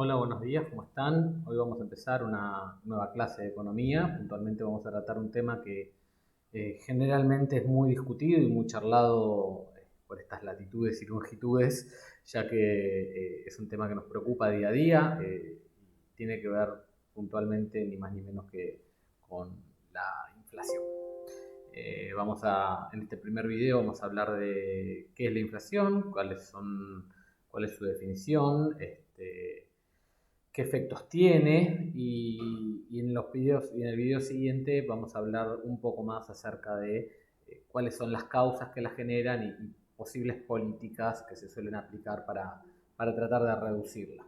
Hola, buenos días, ¿cómo están? Hoy vamos a empezar una nueva clase de economía. Puntualmente vamos a tratar un tema que generalmente es muy discutido y muy charlado por estas latitudes y longitudes, ya que es un tema que nos preocupa día a día y tiene que ver puntualmente ni más ni menos que con la inflación. En este primer video vamos a hablar de qué es la inflación, cuál es su definición, qué efectos tiene y en el video siguiente vamos a hablar un poco más acerca de cuáles son las causas que la generan y posibles políticas que se suelen aplicar para tratar de reducirla.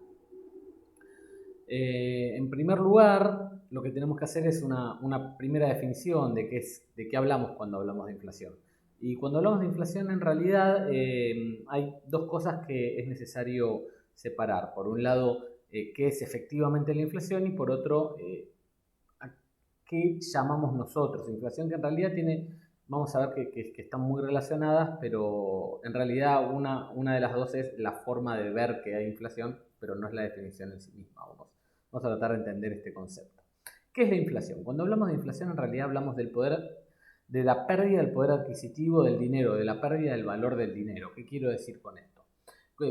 En primer lugar, lo que tenemos que hacer es una primera definición de qué hablamos cuando hablamos de inflación. Y cuando hablamos de inflación, en realidad hay dos cosas que es necesario separar. Por un lado, qué es efectivamente la inflación y por otro, a qué llamamos nosotros inflación, que en realidad vamos a ver que están muy relacionadas, pero en realidad una de las dos es la forma de ver que hay inflación, pero no es la definición en sí misma. Vamos a tratar de entender este concepto. ¿Qué es la inflación? Cuando hablamos de inflación, en realidad hablamos de la pérdida del poder adquisitivo del dinero, de la pérdida del valor del dinero. ¿Qué quiero decir con esto?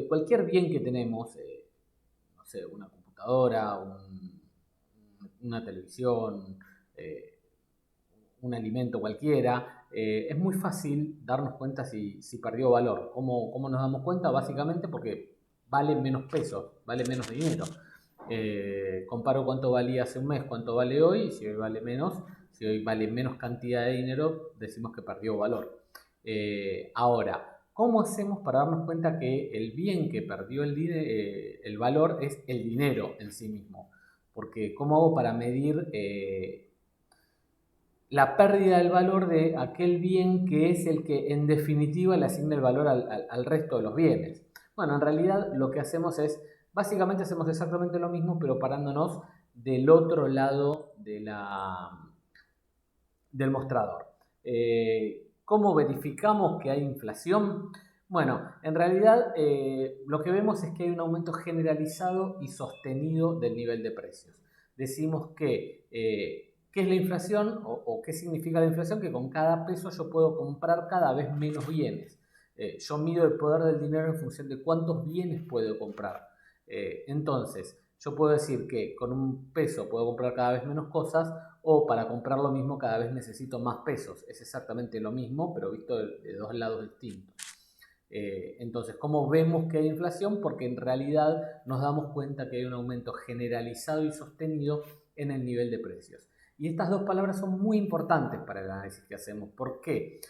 Cualquier bien que tenemos, no sé, una computadora, una televisión, eh, un alimento cualquiera, es muy fácil darnos cuenta si perdió valor. ¿Cómo nos damos cuenta? Básicamente porque vale menos peso, vale menos dinero. Comparo cuánto valía hace un mes, cuánto vale hoy, y si hoy vale menos, si hoy vale menos cantidad de dinero, decimos que perdió valor. Ahora, ¿cómo hacemos para darnos cuenta que el bien que perdió el valor es el dinero en sí mismo? Porque ¿cómo hago para medir la pérdida del valor de aquel bien que es el que en definitiva le asigna el valor al resto de los bienes? Bueno, en realidad lo que hacemos básicamente hacemos exactamente lo mismo, pero parándonos del otro lado del mostrador. ¿Cómo verificamos que hay inflación? Bueno, en realidad lo que vemos es que hay un aumento generalizado y sostenido del nivel de precios. Decimos que, ¿qué es la inflación o qué significa la inflación? Que con cada peso yo puedo comprar cada vez menos bienes. Yo mido el poder del dinero en función de cuántos bienes puedo comprar. Entonces, yo puedo decir que con un peso puedo comprar cada vez menos cosas o para comprar lo mismo cada vez necesito más pesos. Es exactamente lo mismo, pero visto de dos lados distintos. Entonces, ¿cómo vemos que hay inflación? Porque en realidad nos damos cuenta que hay un aumento generalizado y sostenido en el nivel de precios. Y estas dos palabras son muy importantes para el análisis que hacemos. ¿Por qué?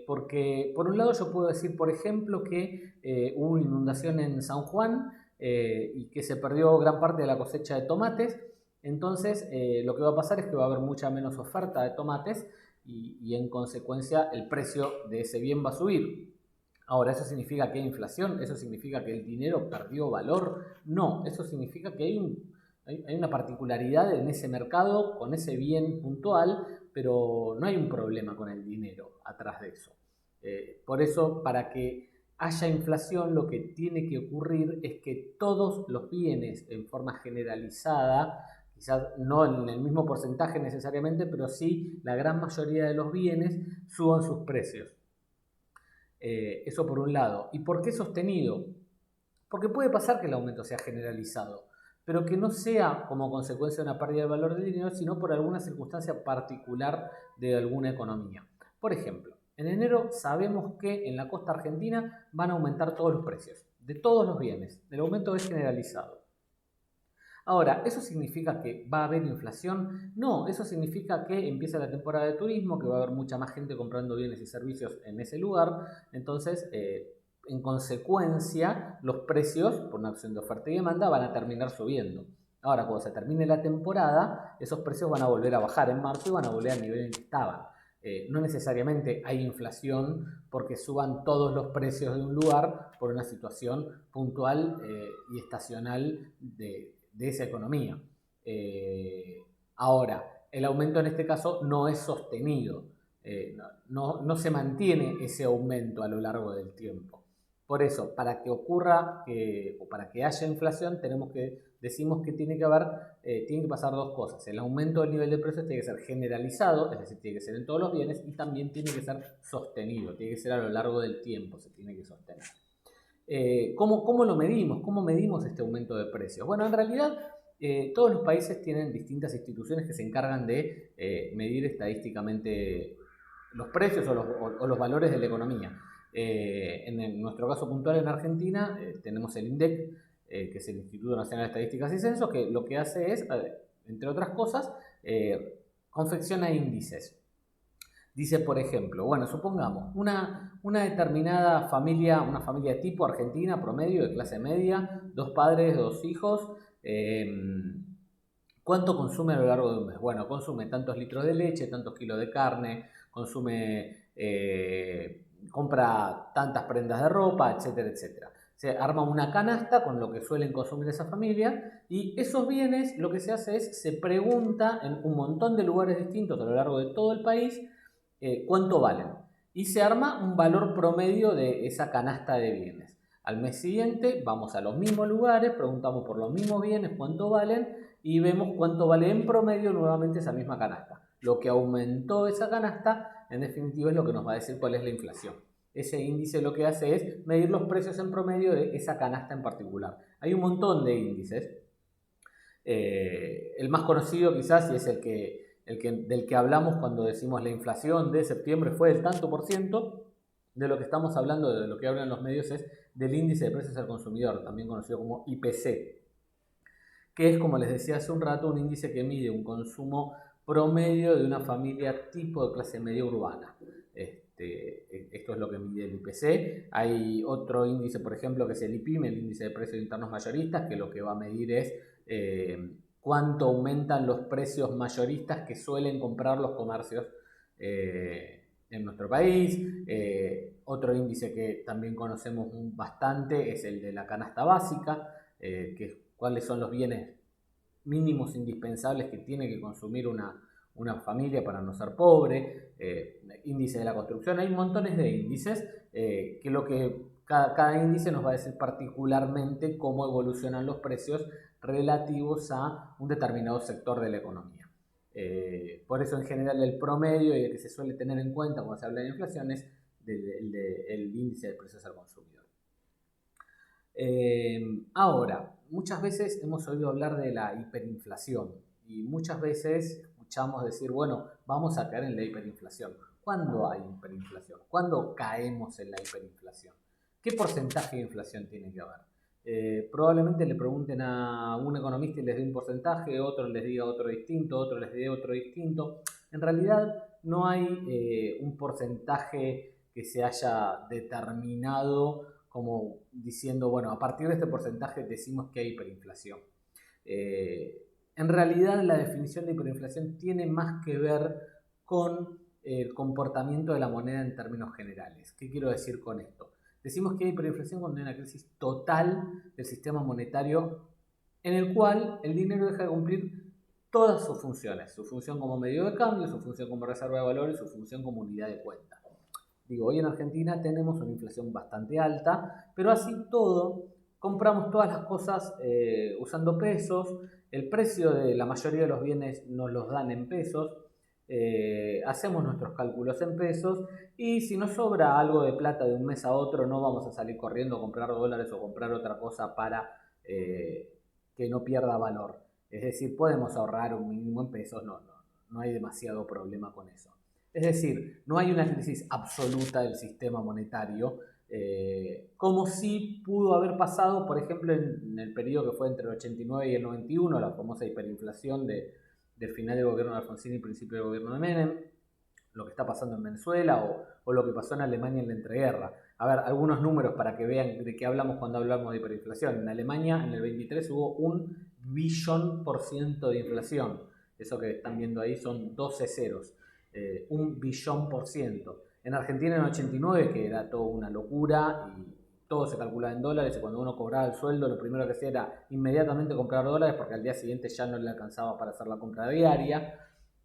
Porque por un lado yo puedo decir, por ejemplo, que hubo una inundación en San Juan y que se perdió gran parte de la cosecha de tomates. Entonces, lo que va a pasar es que va a haber mucha menos oferta de tomates y en consecuencia el precio de ese bien va a subir. Ahora, ¿eso significa que hay inflación? ¿Eso significa que el dinero perdió valor? No, eso significa que hay una particularidad en ese mercado con ese bien puntual, pero no hay un problema con el dinero atrás de eso. Por eso, para que haya inflación, lo que tiene que ocurrir es que todos los bienes en forma generalizada, quizás no en el mismo porcentaje necesariamente, pero sí la gran mayoría de los bienes suban sus precios. Eso por un lado. ¿Y por qué sostenido? Porque puede pasar que el aumento sea generalizado, pero que no sea como consecuencia de una pérdida de valor del dinero, sino por alguna circunstancia particular de alguna economía. Por ejemplo, en enero sabemos que en la costa argentina van a aumentar todos los precios, de todos los bienes. El aumento es generalizado. Ahora, ¿eso significa que va a haber inflación? No, eso significa que empieza la temporada de turismo, que va a haber mucha más gente comprando bienes y servicios en ese lugar. Entonces, en consecuencia, los precios, por una acción de oferta y demanda, van a terminar subiendo. Ahora, cuando se termine la temporada, esos precios van a volver a bajar en marzo y van a volver al nivel en que estaban. No necesariamente hay inflación porque suban todos los precios de un lugar por una situación puntual y estacional de esa economía. Ahora, el aumento en este caso no es sostenido, no se mantiene ese aumento a lo largo del tiempo. Por eso, para que ocurra o para que haya inflación, decimos que tienen que pasar dos cosas. El aumento del nivel de precios tiene que ser generalizado, es decir, tiene que ser en todos los bienes, y también tiene que ser sostenido, tiene que ser a lo largo del tiempo, se tiene que sostener. ¿Cómo lo medimos? ¿Cómo medimos este aumento de precios? Bueno, en realidad todos los países tienen distintas instituciones que se encargan de medir estadísticamente los precios o los valores de la economía. En nuestro caso puntual en Argentina tenemos el INDEC, que es el Instituto Nacional de Estadísticas y Censos, que lo que hace es, entre otras cosas, confecciona índices. Dice, por ejemplo, bueno, supongamos una determinada familia, una familia tipo argentina, promedio, de clase media, 2 padres, 2 hijos, ¿cuánto consume a lo largo de un mes? Bueno, consume tantos litros de leche, tantos kilos de carne, compra tantas prendas de ropa, etcétera, etcétera. Se arma una canasta con lo que suelen consumir esa familia, y esos bienes lo que se hace es, se pregunta en un montón de lugares distintos a lo largo de todo el país, cuánto valen. Y se arma un valor promedio de esa canasta de bienes. Al mes siguiente vamos a los mismos lugares, preguntamos por los mismos bienes cuánto valen y vemos cuánto vale en promedio nuevamente esa misma canasta. Lo que aumentó esa canasta, en definitiva, es lo que nos va a decir cuál es la inflación. Ese índice lo que hace es medir los precios en promedio de esa canasta en particular. Hay un montón de índices. El más conocido quizás, y es del que hablamos cuando decimos la inflación de septiembre fue del tanto por ciento, de lo que estamos hablando, de lo que hablan los medios, es del índice de precios al consumidor, también conocido como IPC, que es, como les decía hace un rato, un índice que mide un consumo promedio de una familia tipo de clase media urbana. Esto es lo que mide el IPC. Hay otro índice, por ejemplo, que es el IPIM, el índice de precios internos mayoristas, que lo que va a medir es cuánto aumentan los precios mayoristas que suelen comprar los comercios en nuestro país. Otro índice que también conocemos bastante es el de la canasta básica, que es cuáles son los bienes mínimos indispensables que tiene que consumir una familia para no ser pobre. Índice de la construcción, hay montones de índices cada índice nos va a decir particularmente cómo evolucionan los precios relativos a un determinado sector de la economía. Por eso en general el promedio y el que se suele tener en cuenta cuando se habla de inflación es el índice de precios al consumidor. Ahora, muchas veces hemos oído hablar de la hiperinflación y muchas veces escuchamos decir, bueno, vamos a caer en la hiperinflación. ¿Cuándo hay hiperinflación? ¿Cuándo caemos en la hiperinflación? ¿Qué porcentaje de inflación tiene que haber? Probablemente le pregunten a un economista y les dé un porcentaje, otro les diga otro distinto, otro les dé otro distinto. En realidad no hay un porcentaje que se haya determinado como diciendo, bueno, a partir de este porcentaje decimos que hay hiperinflación. En realidad la definición de hiperinflación tiene más que ver con el comportamiento de la moneda en términos generales. ¿Qué quiero decir con esto? Decimos que hay hiperinflación cuando hay una crisis total del sistema monetario en el cual el dinero deja de cumplir todas sus funciones, su función como medio de cambio, su función como reserva de valor y su función como unidad de cuenta. Digo, hoy en Argentina tenemos una inflación bastante alta, pero así todo, compramos todas las cosas usando pesos, el precio de la mayoría de los bienes nos los dan en pesos, hacemos nuestros cálculos en pesos, y si nos sobra algo de plata de un mes a otro, no vamos a salir corriendo a comprar dólares o comprar otra cosa para que no pierda valor. Es decir, podemos ahorrar un mínimo en pesos, no hay demasiado problema con eso. Es decir, no hay una crisis absoluta del sistema monetario, como sí pudo haber pasado, por ejemplo, en el periodo que fue entre el 89 y el 91, la famosa hiperinflación del final del gobierno de Alfonsín y principio del gobierno de Menem, lo que está pasando en Venezuela o lo que pasó en Alemania en la entreguerra. A ver, algunos números para que vean de qué hablamos cuando hablamos de hiperinflación. En Alemania, en el 23, hubo 1.000.000.000% de inflación. Eso que están viendo ahí son 12 ceros. 1.000.000.000%. En Argentina en el 89, que era toda una locura y todo se calculaba en dólares, y cuando uno cobraba el sueldo lo primero que hacía era inmediatamente comprar dólares porque al día siguiente ya no le alcanzaba para hacer la compra diaria.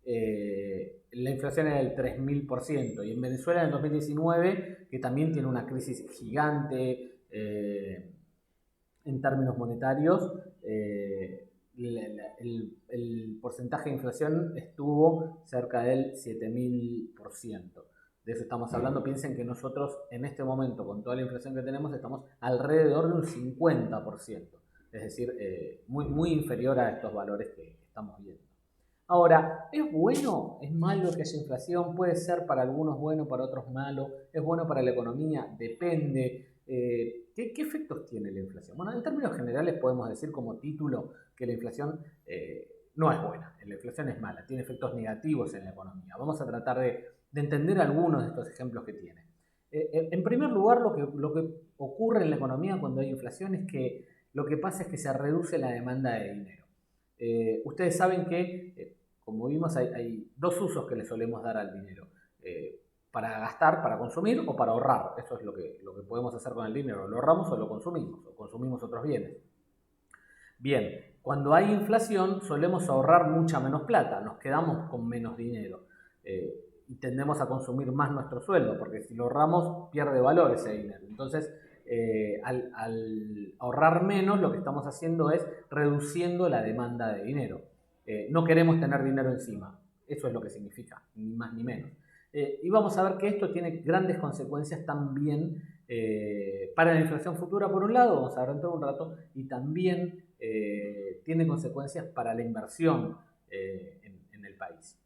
La inflación era del 3.000%, y en Venezuela en el 2019, que también tiene una crisis gigante en términos monetarios, el porcentaje de inflación estuvo cerca del 7.000%. De eso estamos hablando. Piensen que nosotros en este momento, con toda la inflación que tenemos, estamos alrededor de un 50%. Es decir, muy, muy inferior a estos valores que estamos viendo. Ahora, ¿es bueno? ¿Es malo que haya inflación? Puede ser para algunos bueno, para otros malo. ¿Es bueno para la economía? Depende. ¿Qué efectos tiene la inflación? Bueno, en términos generales podemos decir como título que la inflación no es buena. La inflación es mala, tiene efectos negativos en la economía. Vamos a tratar de entender algunos de estos ejemplos que tiene. En primer lugar, lo que ocurre en la economía cuando hay inflación es que lo que pasa es que se reduce la demanda de dinero. Ustedes saben que, como vimos, hay dos usos que le solemos dar al dinero. Para gastar, para consumir o para ahorrar. Eso es lo que podemos hacer con el dinero. Lo ahorramos o lo consumimos, o consumimos otros bienes. Bien, cuando hay inflación solemos ahorrar mucha menos plata, nos quedamos con menos dinero. Y tendemos a consumir más nuestro sueldo, porque si lo ahorramos pierde valor ese dinero. Entonces, al ahorrar menos, lo que estamos haciendo es reduciendo la demanda de dinero. No queremos tener dinero encima, eso es lo que significa, ni más ni menos. Y vamos a ver que esto tiene grandes consecuencias también para la inflación futura, por un lado, vamos a ver dentro de un rato, y también tiene consecuencias para la inversión en el país.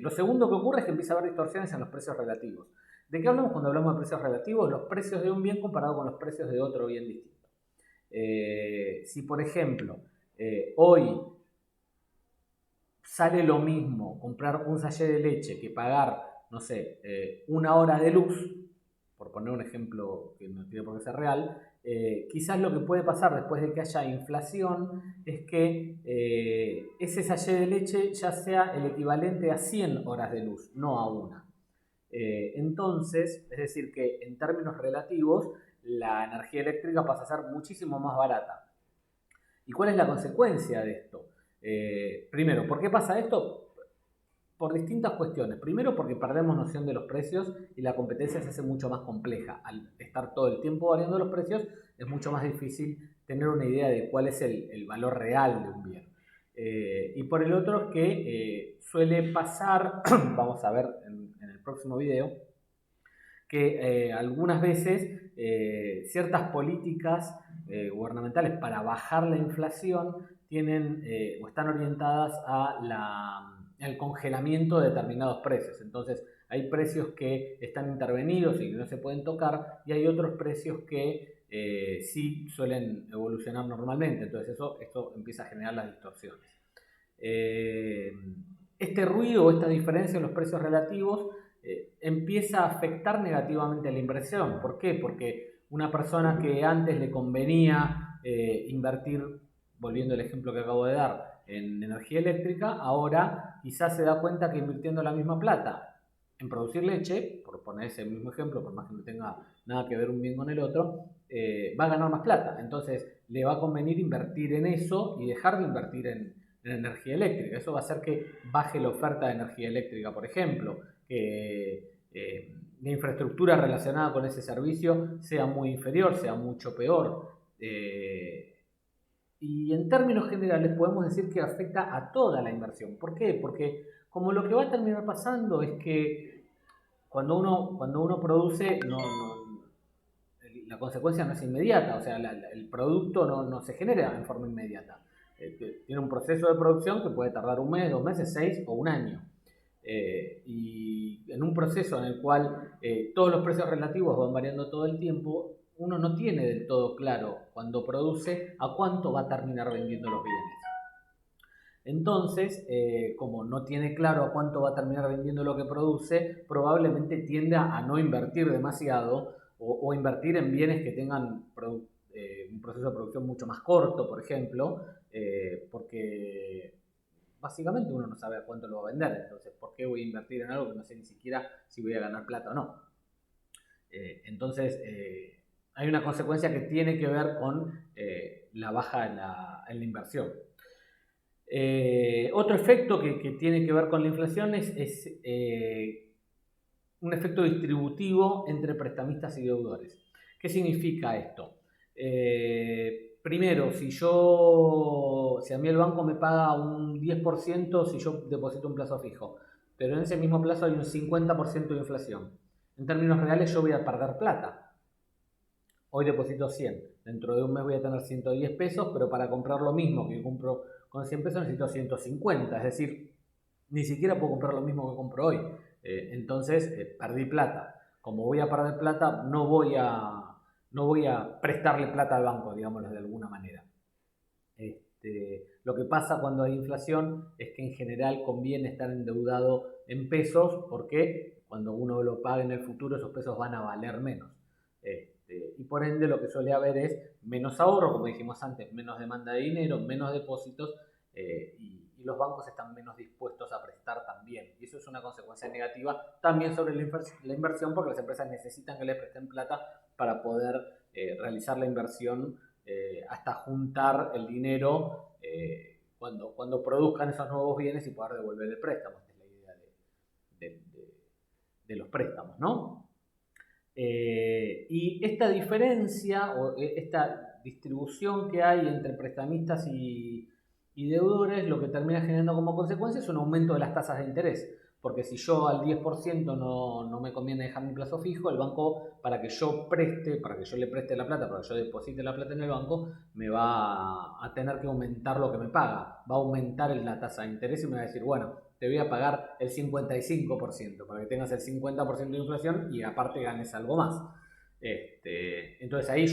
Lo segundo que ocurre es que empieza a haber distorsiones en los precios relativos. ¿De qué hablamos cuando hablamos de precios relativos? Los precios de un bien comparado con los precios de otro bien distinto. Si, por ejemplo, hoy sale lo mismo comprar un sachet de leche que pagar, no sé, una hora de luz, por poner un ejemplo que no tiene por qué ser real, quizás lo que puede pasar después de que haya inflación es que ese sachet de leche ya sea el equivalente a 100 horas de luz, no a una. Entonces, es decir que en términos relativos, la energía eléctrica pasa a ser muchísimo más barata. ¿Y cuál es la consecuencia de esto? Primero, ¿por qué pasa esto? Por distintas cuestiones. Primero, porque perdemos noción de los precios y la competencia se hace mucho más compleja. Al estar todo el tiempo variando los precios, es mucho más difícil tener una idea de cuál es el valor real de un bien. Y por el otro, que suele pasar, vamos a ver en el próximo video, que algunas veces ciertas políticas gubernamentales para bajar la inflación tienen o están orientadas al congelamiento de determinados precios. Entonces hay precios que están intervenidos y que no se pueden tocar, y hay otros precios que sí suelen evolucionar normalmente. Entonces esto empieza a generar las distorsiones. Este ruido o esta diferencia en los precios relativos empieza a afectar negativamente a la inversión. ¿Por qué? Porque una persona que antes le convenía invertir, volviendo al ejemplo que acabo de dar, en energía eléctrica, ahora quizás se da cuenta que invirtiendo la misma plata en producir leche, por poner ese mismo ejemplo, por más que no tenga nada que ver un bien con el otro, va a ganar más plata. Entonces le va a convenir invertir en eso y dejar de invertir en energía eléctrica. Eso va a hacer que baje la oferta de energía eléctrica, por ejemplo, que la infraestructura relacionada con ese servicio sea muy inferior, sea mucho peor. Y en términos generales podemos decir que afecta a toda la inversión. ¿Por qué? Porque como lo que va a terminar pasando es que cuando uno produce, la consecuencia no es inmediata, o sea, el producto no se genera en forma inmediata. Tiene un proceso de producción que puede tardar un mes, 2 meses, 6 o un año. Y en un proceso en el cual todos los precios relativos van variando todo el tiempo, uno no tiene del todo claro cuando produce a cuánto va a terminar vendiendo los bienes. Entonces, como no tiene claro a cuánto va a terminar vendiendo lo que produce, probablemente tienda a no invertir demasiado o invertir en bienes que tengan un proceso de producción mucho más corto, por ejemplo, porque básicamente uno no sabe a cuánto lo va a vender. Entonces, ¿por qué voy a invertir en algo que no sé ni siquiera si voy a ganar plata o no? Entonces, hay una consecuencia que tiene que ver con la baja en la inversión. Otro efecto que tiene que ver con la inflación es un efecto distributivo entre prestamistas y deudores. ¿Qué significa esto? Primero, si a mí el banco me paga un 10% si yo deposito un plazo fijo, pero en ese mismo plazo hay un 50% de inflación, en términos reales yo voy a perder plata. Hoy deposito 100, dentro de un mes voy a tener 110 pesos, pero para comprar lo mismo que compro con 100 pesos necesito 150, es decir, ni siquiera puedo comprar lo mismo que compro hoy. Entonces perdí plata. Como voy a perder plata, no voy a prestarle plata al banco, digámoslo de alguna manera. Lo que pasa cuando hay inflación es que en general conviene estar endeudado en pesos porque cuando uno lo pague en el futuro esos pesos van a valer menos. Y por ende lo que suele haber es menos ahorro, como dijimos antes, menos demanda de dinero, menos depósitos y los bancos están menos dispuestos a prestar también. Y eso es una consecuencia negativa también sobre la inversión porque las empresas necesitan que les presten plata para poder realizar la inversión hasta juntar el dinero cuando produzcan esos nuevos bienes y poder devolver el préstamo. Esta es la idea de los préstamos, ¿no? Y esta diferencia o esta distribución que hay entre prestamistas y deudores, lo que termina generando como consecuencia es un aumento de las tasas de interés. Porque si yo al 10% no me conviene dejar mi plazo fijo, el banco, para que yo le preste la plata, para que yo deposite la plata en el banco, me va a tener que aumentar lo que me paga. Va a aumentar la tasa de interés y me va a decir, bueno, te voy a pagar el 55% para que tengas el 50% de inflación y aparte ganes algo más. Entonces ahí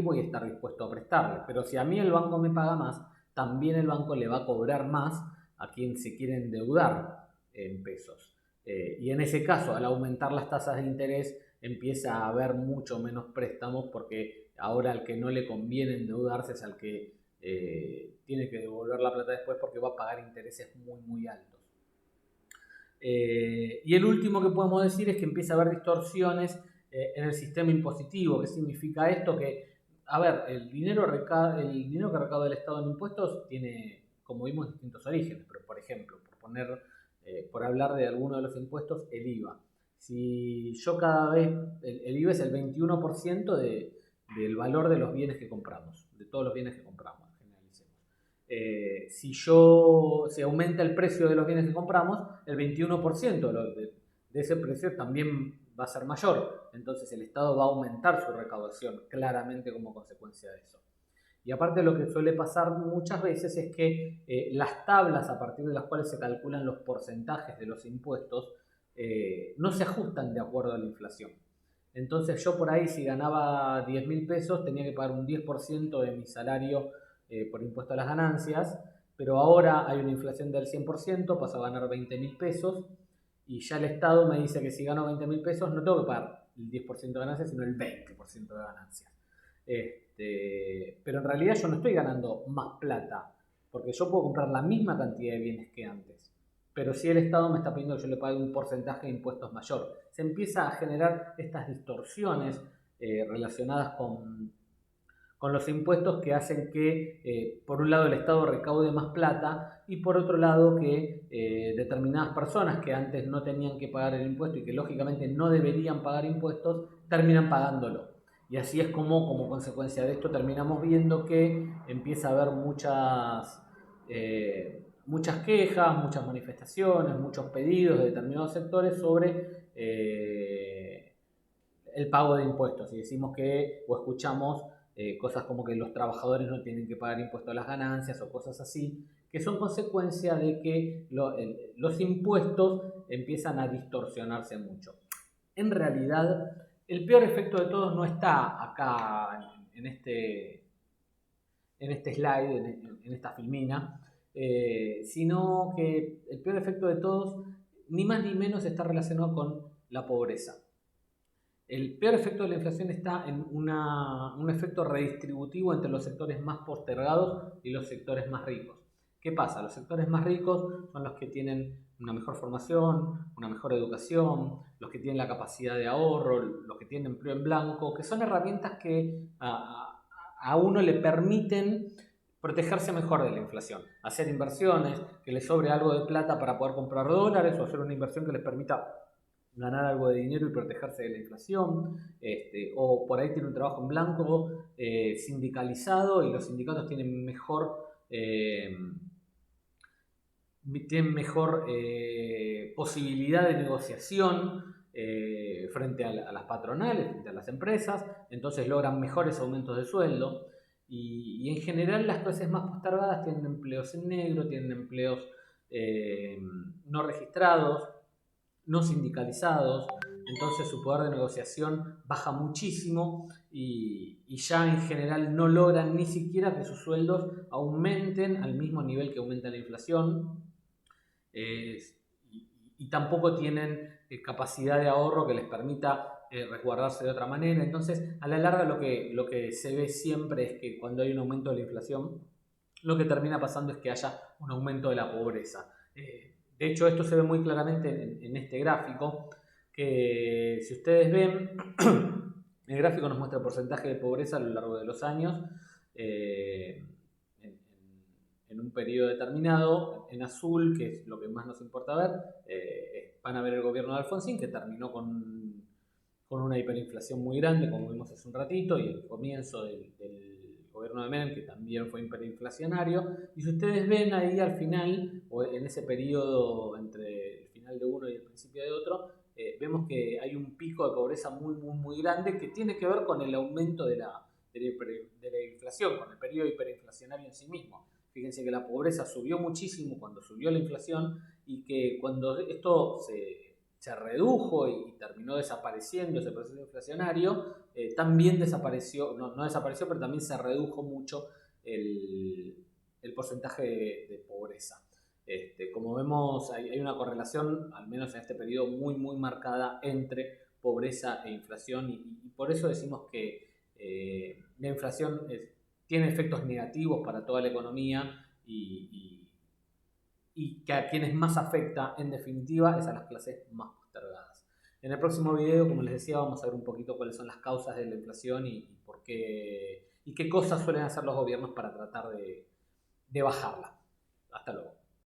voy a estar dispuesto a prestarle. Pero si a mí el banco me paga más, también el banco le va a cobrar más a quien se quiere endeudar en pesos. Y en ese caso, al aumentar las tasas de interés, empieza a haber mucho menos préstamos porque ahora al que no le conviene endeudarse es al que tiene que devolver la plata después porque va a pagar intereses muy, muy altos. Y el último que podemos decir es que empieza a haber distorsiones en el sistema impositivo. ¿Qué significa esto? Que, a ver, el dinero que recauda el Estado en impuestos tiene, como vimos, distintos orígenes. Pero, por ejemplo, por hablar de alguno de los impuestos, el IVA. Si yo cada vez, el IVA es el 21% del valor de los bienes que compramos, de todos los bienes que compramos. Si se aumenta el precio de los bienes que compramos, el 21% de ese precio también va a ser mayor. Entonces el Estado va a aumentar su recaudación claramente como consecuencia de eso. Y aparte lo que suele pasar muchas veces es que las tablas a partir de las cuales se calculan los porcentajes de los impuestos no se ajustan de acuerdo a la inflación. Entonces yo por ahí si ganaba 10.000 pesos tenía que pagar un 10% de mi salario por impuesto a las ganancias, pero ahora hay una inflación del 100%, paso a ganar 20.000 pesos y ya el Estado me dice que si gano 20.000 pesos no tengo que pagar el 10% de ganancias, sino el 20% de ganancias. Pero en realidad yo no estoy ganando más plata, porque yo puedo comprar la misma cantidad de bienes que antes. Pero si el Estado me está pidiendo que yo le pague un porcentaje de impuestos mayor, se empieza a generar estas distorsiones relacionadas con los impuestos que hacen que, por un lado, el Estado recaude más plata y, por otro lado, que determinadas personas que antes no tenían que pagar el impuesto y que, lógicamente, no deberían pagar impuestos, terminan pagándolo. Y así es como consecuencia de esto, terminamos viendo que empieza a haber muchas quejas, muchas manifestaciones, muchos pedidos de determinados sectores sobre el pago de impuestos. Y decimos que, o escuchamos cosas como que los trabajadores no tienen que pagar impuestos a las ganancias o cosas así, que son consecuencia de que los impuestos empiezan a distorsionarse mucho. En realidad, el peor efecto de todos no está acá en este slide, en esta filmina, sino que el peor efecto de todos, ni más ni menos, está relacionado con la pobreza. El peor efecto de la inflación está en un efecto redistributivo entre los sectores más postergados y los sectores más ricos. ¿Qué pasa? Los sectores más ricos son los que tienen una mejor formación, una mejor educación, los que tienen la capacidad de ahorro, los que tienen empleo en blanco, que son herramientas que a uno le permiten protegerse mejor de la inflación, hacer inversiones, que les sobre algo de plata para poder comprar dólares o hacer una inversión que les permita ganar algo de dinero y protegerse de la inflación, o por ahí tiene un trabajo en blanco sindicalizado y los sindicatos eh, tienen mejor posibilidad de negociación frente a las patronales, frente a las empresas, entonces logran mejores aumentos de sueldo y en general las clases más postergadas tienen empleos en negro, tienen empleos no registrados, no sindicalizados, entonces su poder de negociación baja muchísimo y ya en general no logran ni siquiera que sus sueldos aumenten al mismo nivel que aumenta la inflación eh, y tampoco tienen capacidad de ahorro que les permita resguardarse de otra manera. Entonces, a la larga lo que se ve siempre es que cuando hay un aumento de la inflación, lo que termina pasando es que haya un aumento de la pobreza. De hecho, esto se ve muy claramente en este gráfico, que si ustedes ven, el gráfico nos muestra el porcentaje de pobreza a lo largo de los años. Eh, en, en un periodo determinado, en azul, que es lo que más nos importa ver, van a ver el gobierno de Alfonsín, que terminó con una hiperinflación muy grande, como vimos hace un ratito, y el comienzo del gobierno de Menem, que también fue hiperinflacionario. Y si ustedes ven ahí al final, o en ese periodo entre el final de uno y el principio de otro, vemos que hay un pico de pobreza muy grande que tiene que ver con el aumento de la inflación, con el periodo hiperinflacionario en sí mismo. Fíjense que la pobreza subió muchísimo cuando subió la inflación y que cuando esto se redujo y terminó desapareciendo ese proceso inflacionario, también desapareció, no desapareció, pero también se redujo mucho el porcentaje de pobreza. Como vemos, hay una correlación, al menos en este periodo, muy marcada entre pobreza e inflación y por eso decimos que la inflación tiene efectos negativos para toda la economía y que a quienes más afecta, en definitiva, es a las clases más postergadas. En el próximo video, como les decía, vamos a ver un poquito cuáles son las causas de la inflación y por qué y qué cosas suelen hacer los gobiernos para tratar de bajarla. Hasta luego.